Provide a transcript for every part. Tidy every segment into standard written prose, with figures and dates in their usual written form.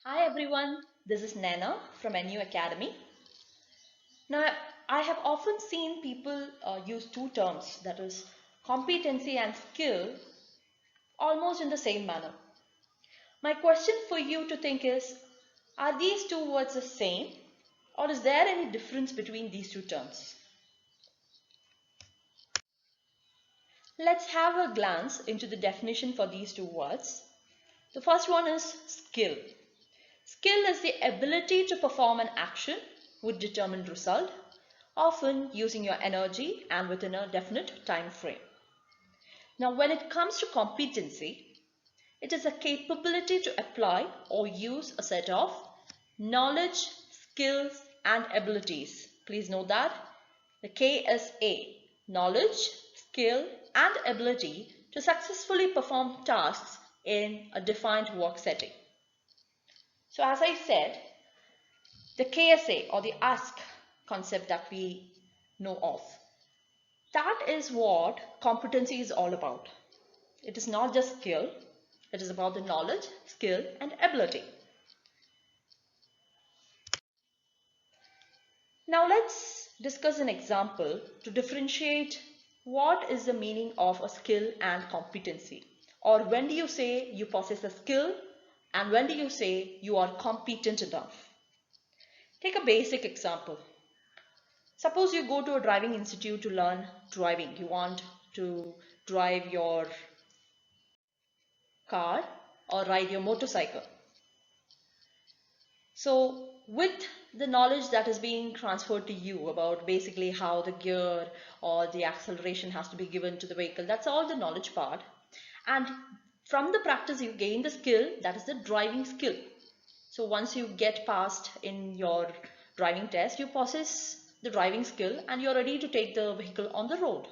Hi everyone, this is Nana from NU Academy. Now, I have often seen people use two terms, that is competency and skill, almost in the same manner. My question for you to think is, are these two words the same, or is there any difference between these two terms? Let's have a glance into the definition for these two words. The first one is skill. Skill is the ability to perform an action with determined result, often using your energy and within a definite time frame. Now, when it comes to competency, it is a capability to apply or use a set of knowledge, skills, and abilities. Please note that the K is A, knowledge, skill, and ability to successfully perform tasks in a defined work setting. So as I said, the KSA or the ask concept that we know of, that is what competency is all about. It is not just skill, it is about the knowledge, skill, and ability. Now let's discuss an example to differentiate what is the meaning of a skill and competency. Or when do you say you possess a skill and when do you say you are competent enough? Take a basic example. Suppose you go to a driving institute to learn driving. You want to drive your car or ride your motorcycle. So with the knowledge that is being transferred to you about basically how the gear or the acceleration has to be given to the vehicle, that's all the knowledge part. And from the practice you gain the skill, that is the driving skill. So once you get past in your driving test, you possess the driving skill and you're ready to take the vehicle on the road.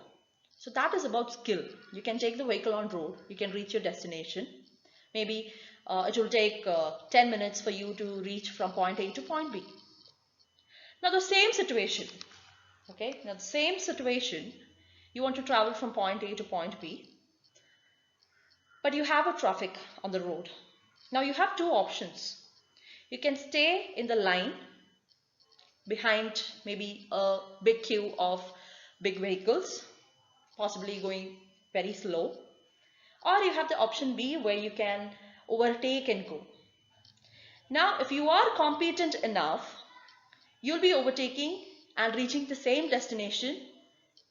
So that is about skill. You can take the vehicle on road, you can reach your destination. Maybe it will take 10 minutes for you to reach from point A to point B. Now the same situation, okay? Now the same situation, you want to travel from point A to point B, but you have a traffic on the road. Now you have two options. You can stay in the line behind maybe a big queue of big vehicles, possibly going very slow. Or you have the option B where you can overtake and go. Now, if you are competent enough, you'll be overtaking and reaching the same destination,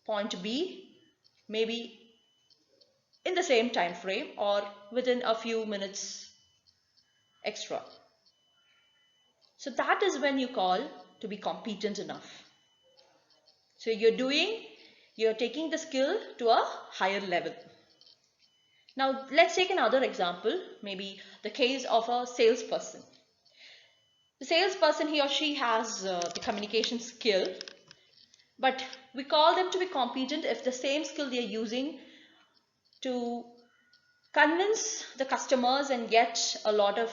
point B, maybe in the same time frame or within a few minutes extra. So that is when you call to be competent enough. So you're taking the skill to a higher level. Now let's take another example, maybe the case of a salesperson. The salesperson, he or she has the communication skill, but we call them to be competent if the same skill they are using to convince the customers and get a lot of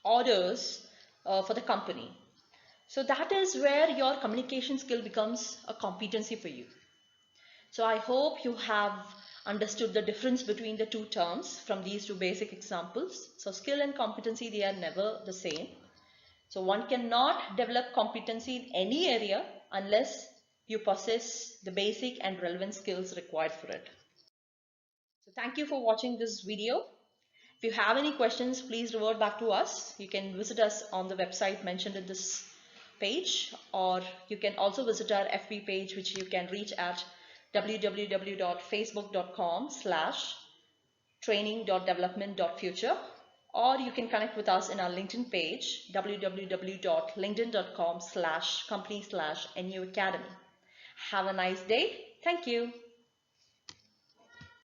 orders for the company. So that is where your communication skill becomes a competency for you. So I hope you have understood the difference between the two terms from these two basic examples. So skill and competency, they are never the same. So one cannot develop competency in any area unless you possess the basic and relevant skills required for it. So thank you for watching this video. If you have any questions, please revert back to us. You can visit us on the website mentioned in this page, or you can also visit our FB page, which you can reach at www.facebook.com/training.development.future, or you can connect with us in our LinkedIn page, www.linkedin.com/company/NU Academy. Have a nice day. Thank you.